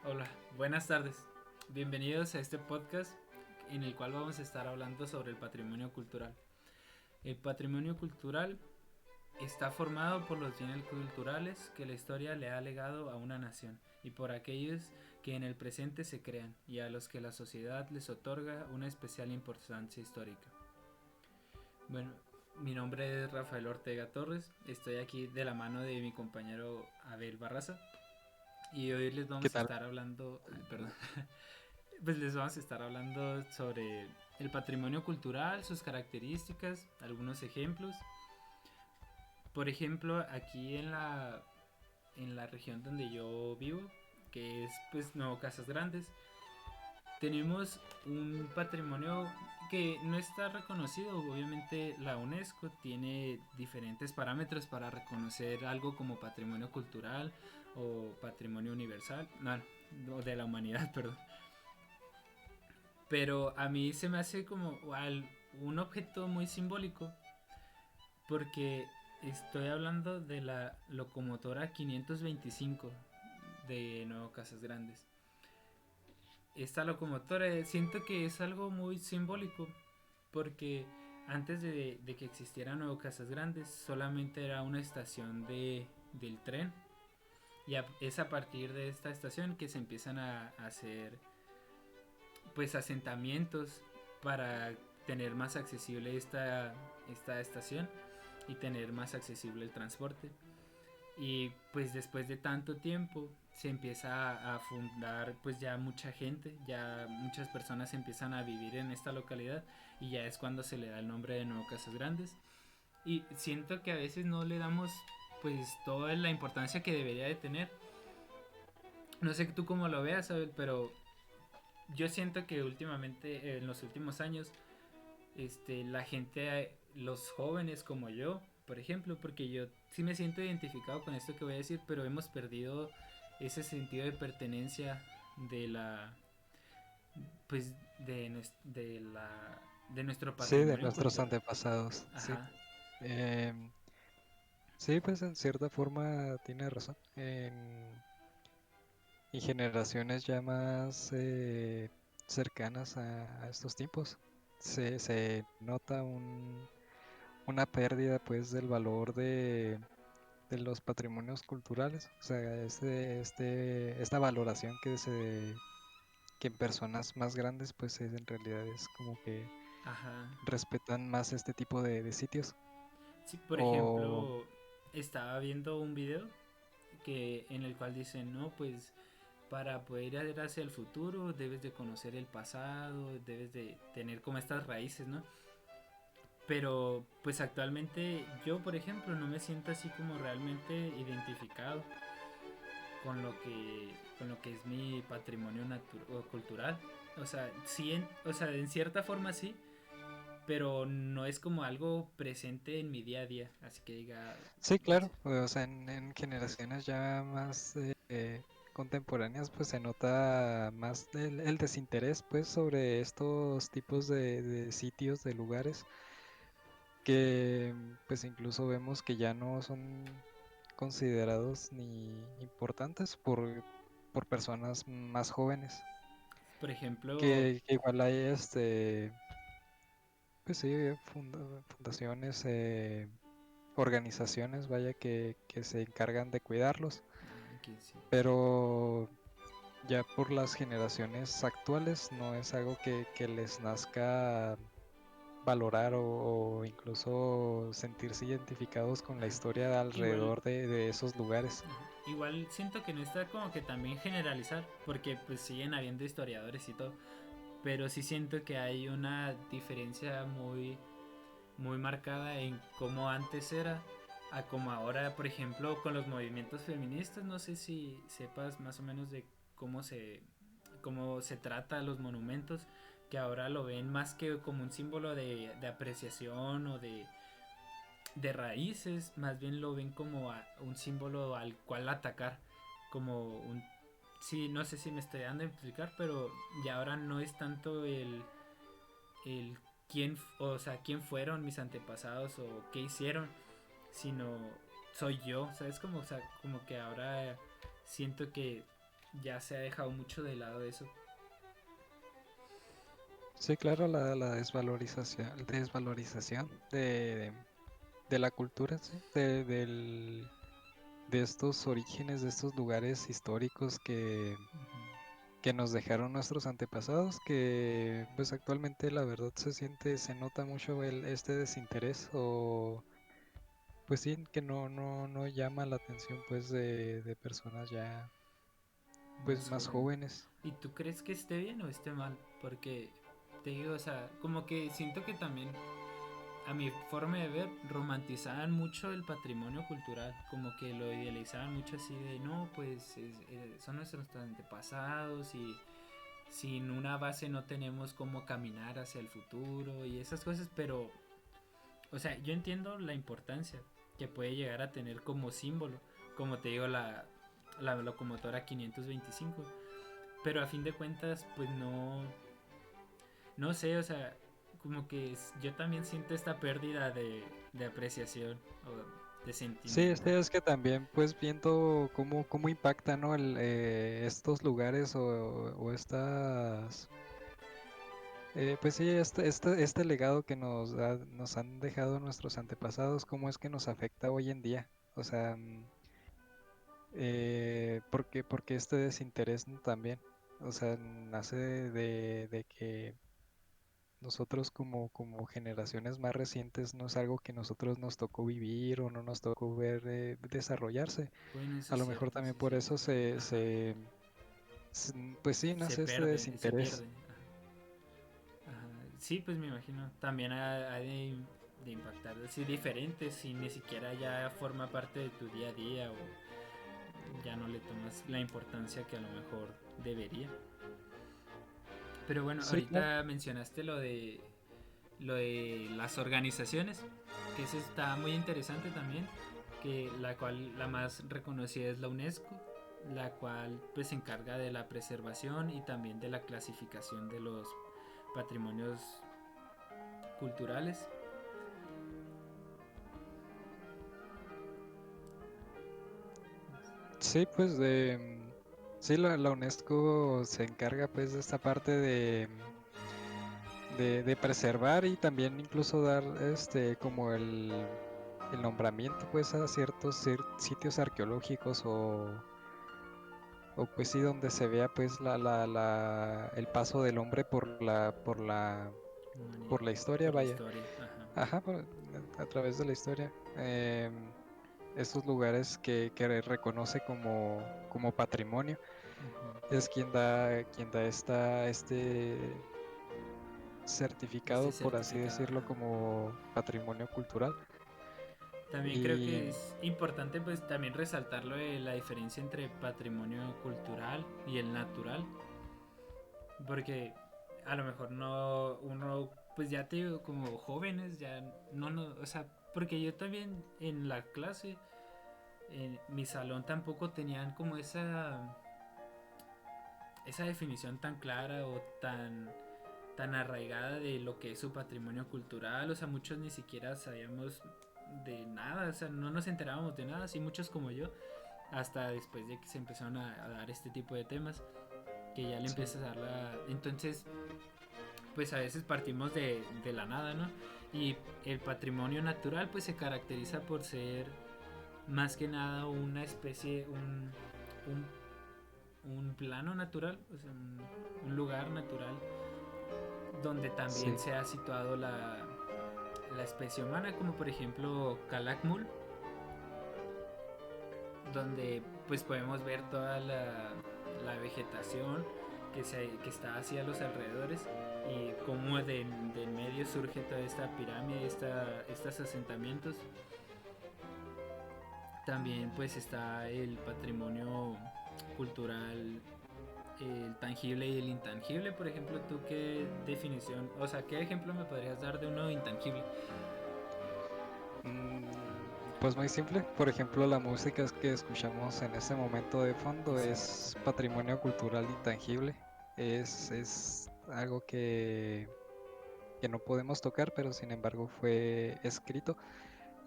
Hola, buenas tardes. Bienvenidos a este podcast en el cual vamos a estar hablando sobre el patrimonio cultural. El patrimonio cultural está formado por los bienes culturales que la historia le ha legado a una nación y por aquellos que en el presente se crean y a los que la sociedad les otorga una especial importancia histórica. Bueno, mi nombre es Rafael Ortega Torres, estoy aquí de la mano de mi compañero Abel Barraza y hoy les ¿Qué vamos a tal? estar hablando, perdón, pues les vamos a estar hablando sobre el patrimonio cultural, sus características, algunos ejemplos. Por ejemplo, aquí en la región donde yo vivo, que es pues Nuevo Casas Grandes, tenemos un patrimonio que no está reconocido. Obviamente la UNESCO tiene diferentes parámetros para reconocer algo como patrimonio cultural o patrimonio universal, no, de la humanidad, perdón. Pero a mí se me hace como un objeto muy simbólico porque estoy hablando de la locomotora 525 de Nuevo Casas Grandes. Esta locomotora siento que es algo muy simbólico porque antes de que existiera Nuevo Casas Grandes solamente era una estación del tren y es a partir de esta estación que se empiezan a hacer pues asentamientos para tener más accesible esta estación y tener más accesible el transporte. Y pues después de tanto tiempo se empieza a fundar pues ya mucha gente, ya muchas personas empiezan a vivir en esta localidad y ya es cuando se le da el nombre de Nuevo Casas Grandes. Y siento que a veces no le damos pues toda la importancia que debería de tener. No sé tú cómo lo veas, Abel, pero yo siento que últimamente, en los últimos años, la gente, los jóvenes como yo, por ejemplo, porque yo sí me siento identificado con esto que voy a decir, pero hemos perdido ese sentido de pertenencia de la, pues, de nuestro Sí, de patrimonio nuestros cultural. antepasados, sí. Ajá. Em, sí, pues en cierta forma tiene razón. En generaciones ya más cercanas a estos tiempos, se nota una pérdida pues del valor de los patrimonios culturales. O sea, esta valoración que en personas más grandes pues en realidad es como que Ajá. respetan más este tipo de sitios. Sí, por O ejemplo, estaba viendo un video que en el cual dicen, no, pues para poder ir hacia el futuro debes de conocer el pasado, debes de tener como estas raíces, ¿no? Pero pues actualmente yo, por ejemplo, no me siento así como realmente identificado con lo que es mi patrimonio cultural. O sea, sí, o sea, en cierta forma sí, pero no es como algo presente en mi día a día. Así que diga, sí, claro, o sea, en generaciones ya más contemporáneas, pues se nota más el desinterés, pues, sobre estos tipos de sitios, de lugares, que pues incluso vemos que ya no son considerados ni importantes por personas más jóvenes, por ejemplo, que igual hay pues sí, fundaciones, organizaciones, vaya, que se encargan de cuidarlos, que sí. pero ya por las generaciones actuales no es algo que les nazca valorar o incluso sentirse identificados con la historia Igual, alrededor de esos lugares. igual siento que no está como que también generalizar, porque pues siguen habiendo historiadores y todo, pero sí siento que hay una diferencia muy marcada en cómo antes era a como ahora, por ejemplo, con los movimientos feministas. No sé si sepas más o menos de cómo se trata los monumentos, que ahora lo ven más que como un símbolo de apreciación o de raíces, más bien lo ven como un símbolo al cual atacar, como un... Sí, no sé si me estoy dando a explicar, pero ya ahora no es tanto el quién, o sea, quién fueron mis antepasados o qué hicieron, sino soy yo, ¿sabes? Como, o sea, como que ahora siento que ya se ha dejado mucho de lado eso. Sí, claro, la desvalorización de la cultura, sí, de estos orígenes, de estos lugares históricos que nos dejaron nuestros antepasados, que pues actualmente la verdad se nota mucho este desinterés o pues sí, que no llama la atención pues de personas ya pues Más más joven. jóvenes. ¿Y tú crees que esté bien o esté mal? Porque te digo, o sea, como que siento que también, a mi forma de ver, romantizaban mucho el patrimonio cultural, como que lo idealizaban mucho así de, no, pues son nuestros antepasados y sin una base no tenemos cómo caminar hacia el futuro y esas cosas, pero, o sea, yo entiendo la importancia que puede llegar a tener como símbolo, como te digo, la locomotora 525, pero a fin de cuentas, pues no sé, o sea, como que yo también siento esta pérdida de apreciación o de Sí, sentimiento. sí, es que también pues viendo cómo impacta, ¿no? Estos lugares o estas, pues sí, este legado que nos han dejado nuestros antepasados, cómo es que nos afecta hoy en día. O sea, porque este desinterés, ¿no? También, o sea, nace de que nosotros como generaciones más recientes no es algo que nosotros nos tocó vivir o no nos tocó ver desarrollarse. Bueno, eso A es lo mejor cierto, también sí, por sí. eso Ajá. pues sí, nace este Se desinterés. pierde. Ajá. Sí, pues me imagino. También ha de impactar así diferente si ni siquiera ya forma parte de tu día a día o ya no le tomas la importancia que a lo mejor debería. Pero bueno, Sí, claro. ahorita mencionaste lo de las organizaciones, que eso está muy interesante también, que la cual la más reconocida es la UNESCO, la cual pues se encarga de la preservación y también de la clasificación de los patrimonios culturales. Sí, pues sí, la UNESCO se encarga pues de esta parte de preservar y también incluso dar como el nombramiento pues a ciertos sitios arqueológicos o pues sí donde se vea pues el paso del hombre por la historia, Por la vaya. historia. Ajá. Ajá, a través de la historia. Estos lugares que reconoce como patrimonio Ujú. es quien da este Este certificado, por así certificado. decirlo, Ajá. como patrimonio cultural. También creo Y que es importante pues también resaltarlo de la diferencia entre patrimonio cultural y el natural, porque a lo mejor no uno pues ya te digo como jóvenes ya no, o sea, porque yo también en la clase en mi salón tampoco tenían como esa definición tan clara o tan arraigada de lo que es su patrimonio cultural, o sea, muchos ni siquiera sabíamos de nada, o sea, no nos enterábamos de nada, así muchos como yo, hasta después de que se empezaron a dar este tipo de temas, que ya le sí, empiezas a dar la... Entonces, pues a veces partimos de la nada, ¿no? Y el patrimonio natural pues se caracteriza por ser más que nada una especie, un plano natural, o sea, un lugar natural donde también sí, se ha situado la especie humana, como por ejemplo Calakmul, donde pues podemos ver toda la vegetación que está hacia los alrededores y cómo del medio surge toda esta pirámide, estos asentamientos. También pues está el patrimonio cultural, el tangible y el intangible. Por ejemplo, ¿tú qué definición, o sea, qué ejemplo me podrías dar de uno intangible? Pues muy simple. Por ejemplo, la música que escuchamos en ese momento de fondo Exacto. es patrimonio cultural intangible. Es algo que no podemos tocar, pero sin embargo fue escrito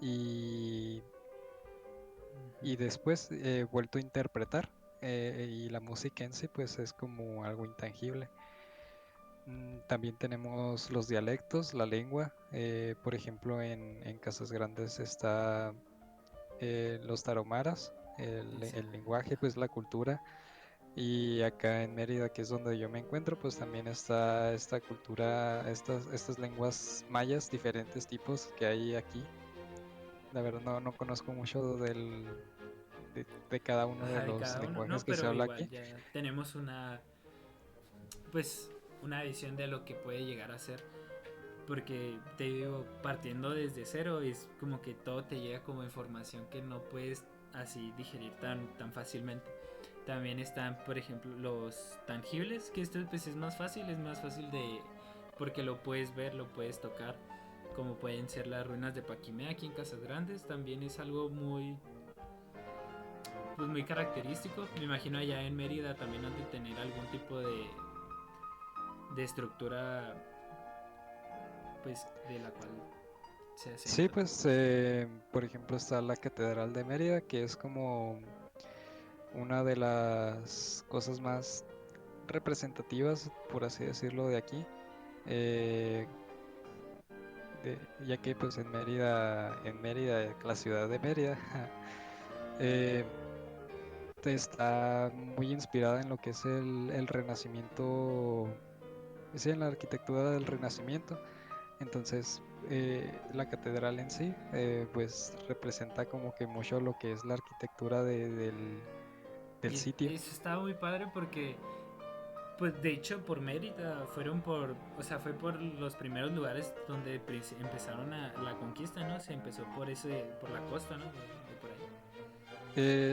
y, y después vuelto a interpretar. y la música en sí pues es como algo intangible. También tenemos los dialectos, la lengua. Por ejemplo, en Casas Grandes está los tarahumaras, el lenguaje, pues la cultura. Y acá en Mérida, que es donde yo me encuentro, pues también está esta cultura, estas lenguas mayas, diferentes tipos que hay aquí. La verdad no conozco mucho de cada uno de Ajá, de los cada uno. lenguajes No, que se pero habla igual aquí. ya tenemos pues, una visión de lo que puede llegar a ser. Porque te digo, partiendo desde cero es como que todo te llega como información que no puedes así digerir tan fácilmente. También están, por ejemplo, los tangibles, que esto pues es más fácil de... porque lo puedes ver, lo puedes tocar, como pueden ser las ruinas de Paquimea aquí en Casas Grandes, también es algo pues muy característico. Me imagino allá en Mérida también han de tener algún tipo de estructura, pues de la cual se Sí, acentúa. pues por ejemplo está la Catedral de Mérida, que es como una de las cosas más representativas, por así decirlo, de aquí. eh, ya que pues en Mérida, la ciudad de Mérida, eh, está muy inspirada en lo que es el Renacimiento, sí, en la arquitectura del Renacimiento. Entonces, la catedral en sí, pues representa como que mucho lo que es la arquitectura del Y sitio. eso estaba muy padre porque, pues de hecho, por Mérida fueron o sea, fue por los primeros lugares donde empezaron la conquista, ¿no? Se empezó por la costa, ¿no? De por ahí.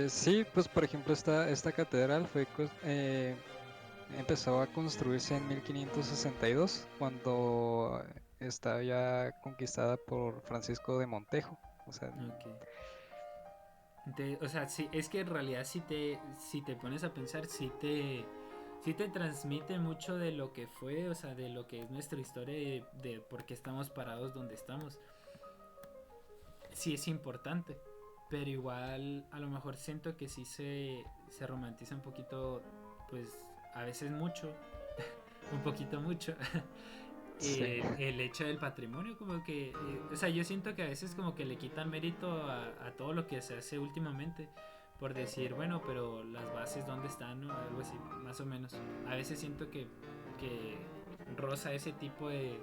Sí, pues por ejemplo esta catedral empezó a construirse en 1562 cuando estaba ya conquistada por Francisco de Montejo. O sea, Ok. O sea, sí, es que en realidad si te pones a pensar, sí te transmite mucho de lo que fue, o sea, de lo que es nuestra historia de por qué estamos parados donde estamos. Sí es importante, pero igual a lo mejor siento que sí se romantiza un poquito, pues a veces mucho, un poquito mucho, sí. el hecho del patrimonio, como que, o sea, yo siento que a veces como que le quitan mérito a todo lo que se hace últimamente, por decir, bueno, pero las bases dónde están, ¿no? Algo así, más o menos. A veces siento que roza ese tipo de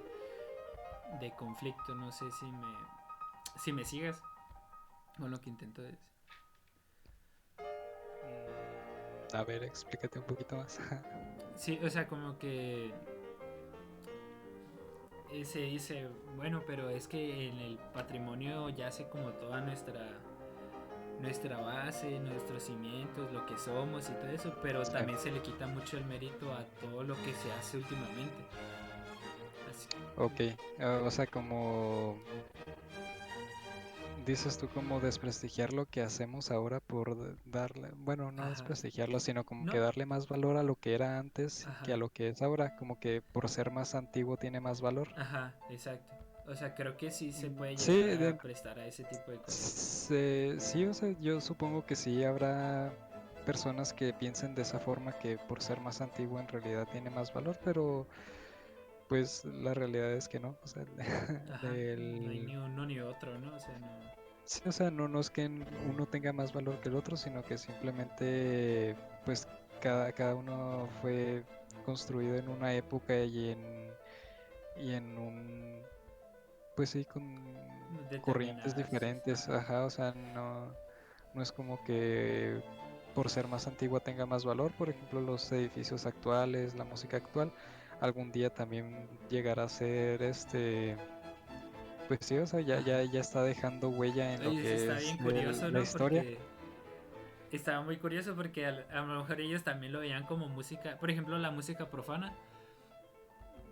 conflicto, no sé si me sigas con lo que intento decir. A ver, explícate un poquito más. Sí, o sea, como que se dice, bueno, pero es que en el patrimonio yace como toda nuestra base, nuestros cimientos, lo que somos y todo eso, pero Sí. también se le quita mucho el mérito a todo lo que se hace últimamente. Así. Ok, o sea, como dices tú, como desprestigiar lo que hacemos ahora por darle, bueno, no Ajá. desprestigiarlo, sino como que No, darle más valor a lo que era antes que a ajá. lo que es ahora, como que por ser más antiguo tiene más valor. Ajá, exacto. O sea, creo que sí se puede Sí, llegar a prestar a ese tipo de cosas. sí, o sea, yo supongo que sí habrá personas que piensen de esa forma que por ser más antiguo en realidad tiene más valor, pero pues la realidad es que no, o sea, Ajá, no hay el, ni uno ni otro, ¿no? O sea, no. sí, o sea, no es que uno tenga más valor que el otro, sino que simplemente pues cada uno fue construido en una época y en un, pues sí, con corrientes Determinadas. diferentes, Ajá. ajá, o sea, no es como que por ser más antigua tenga más valor. Por ejemplo, los edificios actuales, la música actual, algún día también llegará a ser pues sí, o sea, Ajá. ya está dejando huella en lo Oye, eso que está es bien curioso, la ¿no? historia. Porque estaba muy curioso porque a lo mejor ellos también lo veían como música, por ejemplo, la música profana.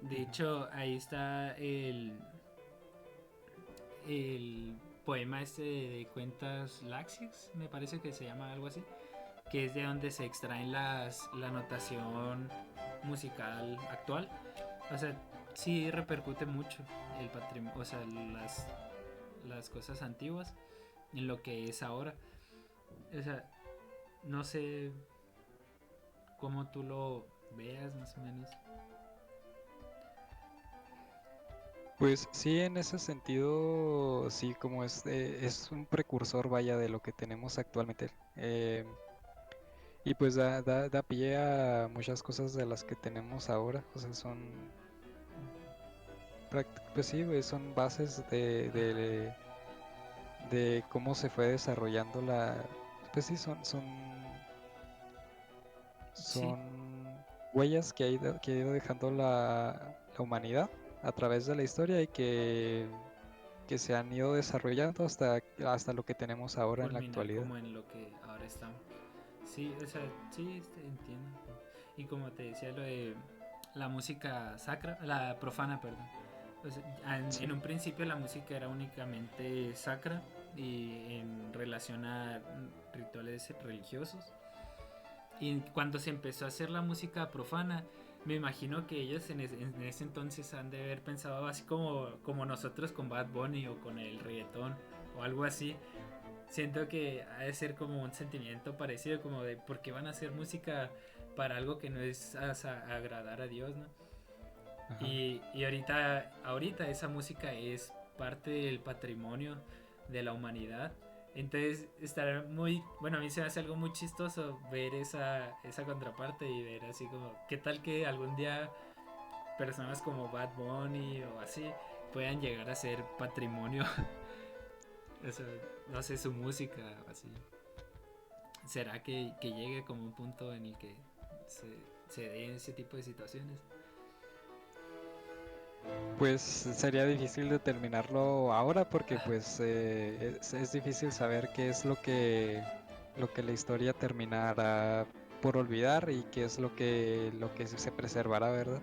De Ujú. hecho, ahí está el poema este de Cuentas Laxias, me parece que se llama algo así, que es de donde se extraen la notación musical actual. O sea, sí repercute mucho el patrimonio, o sea, las cosas antiguas en lo que es ahora. O sea, no sé, cómo tú lo veas más o menos. Pues sí, en ese sentido, sí, como es un precursor, vaya, de lo que tenemos actualmente. Y pues da pie a muchas cosas de las que tenemos ahora. O sea, pues sí, güey, son bases Ajá, de cómo se fue desarrollando pues sí, sí, son huellas que ha ido dejando la humanidad a través de la historia y que se han ido desarrollando hasta lo que tenemos ahora en la culminar actualidad. como en lo que ahora estamos. Sí, o sea, sí, entiendo. Y como te decía, lo de la música sacra, la profana, perdón. O sea, en Sí, un principio la música era únicamente sacra y en relación a rituales religiosos. Y cuando se empezó a hacer la música profana, me imagino que ellos en ese entonces han de haber pensado así como nosotros con Bad Bunny o con el reggaetón o algo así. Siento que ha de ser como un sentimiento parecido, como de por qué van a hacer música para algo que no es agradar a Dios, ¿no? ajá. Y ahorita esa música es parte del patrimonio de la humanidad. Entonces estará muy, bueno, a mí se me hace algo muy chistoso ver esa contraparte y ver así como, ¿qué tal que algún día personas como Bad Bunny o así puedan llegar a ser patrimonio? O sea, no sé, su música o así. ¿Será que llegue como un punto en el que se dé ese tipo de situaciones? Pues sería difícil determinarlo ahora porque pues es difícil saber qué es lo que la historia terminará por olvidar y qué es lo que se preservará, ¿verdad?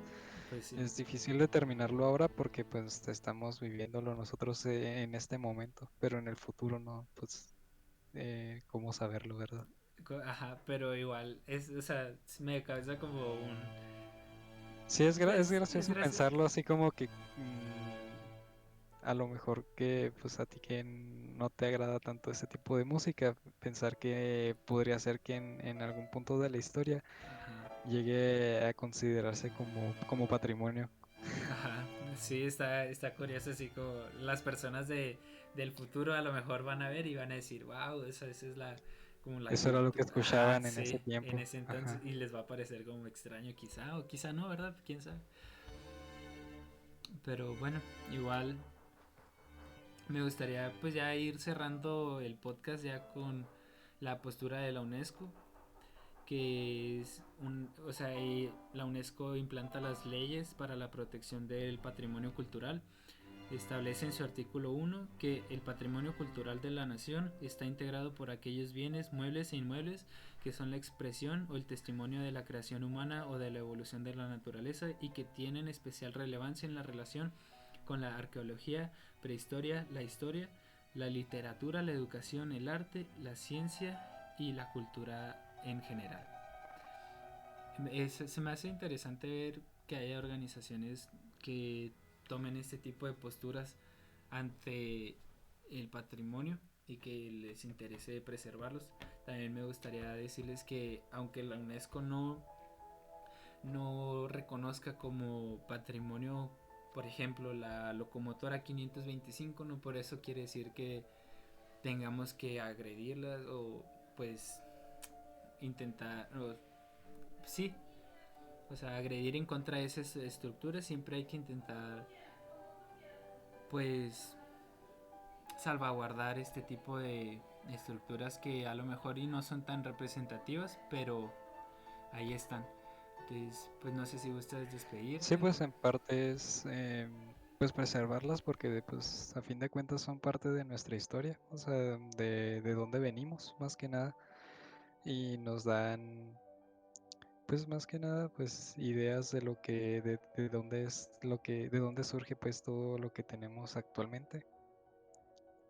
Pues sí. Es difícil determinarlo ahora porque pues estamos viviéndolo nosotros en este momento, pero en el futuro no, pues cómo saberlo, ¿verdad? Ajá, pero igual, o sea, me causa como un... Sí, es Es gracioso gracioso. pensarlo así como que a lo mejor que pues a ti que no te agrada tanto ese tipo de música, pensar que podría ser que en algún punto de la historia Ajá, llegue a considerarse como patrimonio. ajá. Sí, está curioso, así como las personas del futuro a lo mejor van a ver y van a decir, wow, esa es como la Eso era lo que cultura. Ajá, escuchaban en ese sí, en tiempo. ese entonces. Ajá. Y les va a parecer como extraño quizá, o quizá no, ¿verdad? ¿Quién sabe? Pero bueno, igual me gustaría pues ya ir cerrando el podcast ya con la postura de la UNESCO, que es o sea, la UNESCO implanta las leyes para la protección del patrimonio cultural. Establece en su artículo 1 que el patrimonio cultural de la nación está integrado por aquellos bienes, muebles e inmuebles que son la expresión o el testimonio de la creación humana o de la evolución de la naturaleza y que tienen especial relevancia en la relación con la arqueología, prehistoria, la historia, la literatura, la educación, el arte, la ciencia y la cultura en general. Se me hace interesante ver que haya organizaciones que tomen este tipo de posturas ante el patrimonio y que les interese preservarlos. También me gustaría decirles que aunque la UNESCO no reconozca como patrimonio, por ejemplo, la locomotora 525, no por eso quiere decir que tengamos que agredirlas o pues intentar, sí, o sea, agredir en contra de esas estructuras. Siempre hay que intentar pues salvaguardar este tipo de estructuras que a lo mejor y no son tan representativas, pero ahí están. Entonces, pues no sé si gustas Sí, despedirte. pues en parte es pues preservarlas porque pues a fin de cuentas son parte de nuestra historia, o sea, de dónde venimos más que nada y nos dan pues más que nada pues ideas de lo que de dónde es lo que de dónde surge pues todo lo que tenemos actualmente,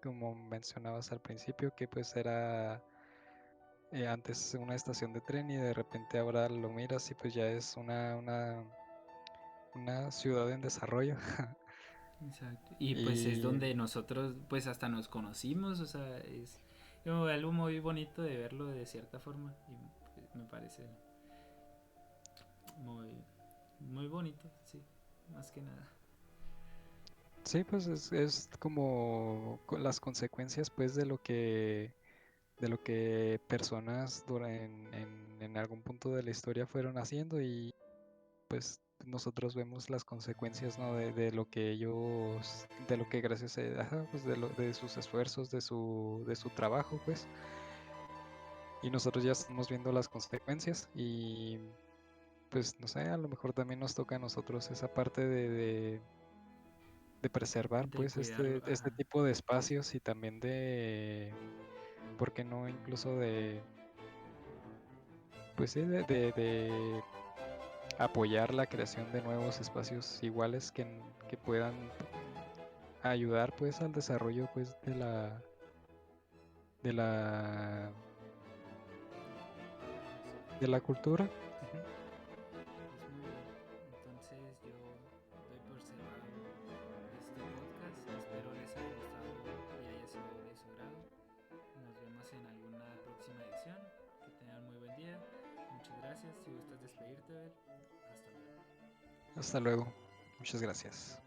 como mencionabas al principio que pues era antes una estación de tren y de repente ahora lo miras y pues ya es una ciudad en desarrollo. Exacto. Y pues es Y donde nosotros pues hasta nos conocimos, o sea, es como algo muy bonito de verlo de cierta forma y pues, me parece. muy, muy bonito, sí, más que nada. Sí, pues es como las consecuencias pues de lo que personas en algún punto de la historia fueron haciendo y pues nosotros vemos las consecuencias, ¿no? De lo que ellos, de lo que gracias a, ajá, pues de sus esfuerzos, de su trabajo, pues, y nosotros ya estamos viendo las consecuencias y pues no sé, a lo mejor también nos toca a nosotros esa parte de preservar De pues cuidarlo, este ajá. tipo de espacios y también ¿por qué no? Incluso pues sí, de apoyar la creación de nuevos espacios iguales que puedan ayudar pues al desarrollo pues de la, de la cultura. Ujú. Pues muy bien. Entonces yo doy por cerrado este podcast. Espero les haya gustado y haya sido de su agrado. Nos vemos en alguna próxima edición. Que tengan muy buen día. Muchas gracias. Si gustas despedirte, Abel, hasta luego. Hasta luego. Muchas gracias.